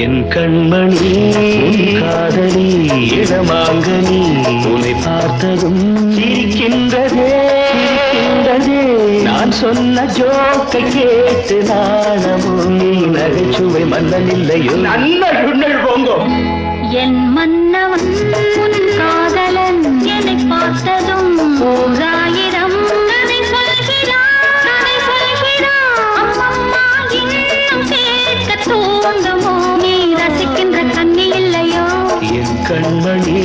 என் கண்மணி உன் காதலி இடமாங்கனி உன்னை பார்த்ததும் சிரிக்கின்றதே சிரிக்கின்றதே நான் சொன்ன ஜோக்கை கேட்டு நாணமும் நகைச்சுவை மன்னன் இல்லையோ நல்ல சுண்ணல் போங்கோ என் மன்னவன் உன் காதலன் என்னை பார்த்ததும் ஓராயிரம் கதை சொல்கிறான் அம்மம்மா இன்னும் கேட்க தூண்டுமோ நீ ரசிக்கின்ற கண்ணி இல்லையோ என் கண்மணி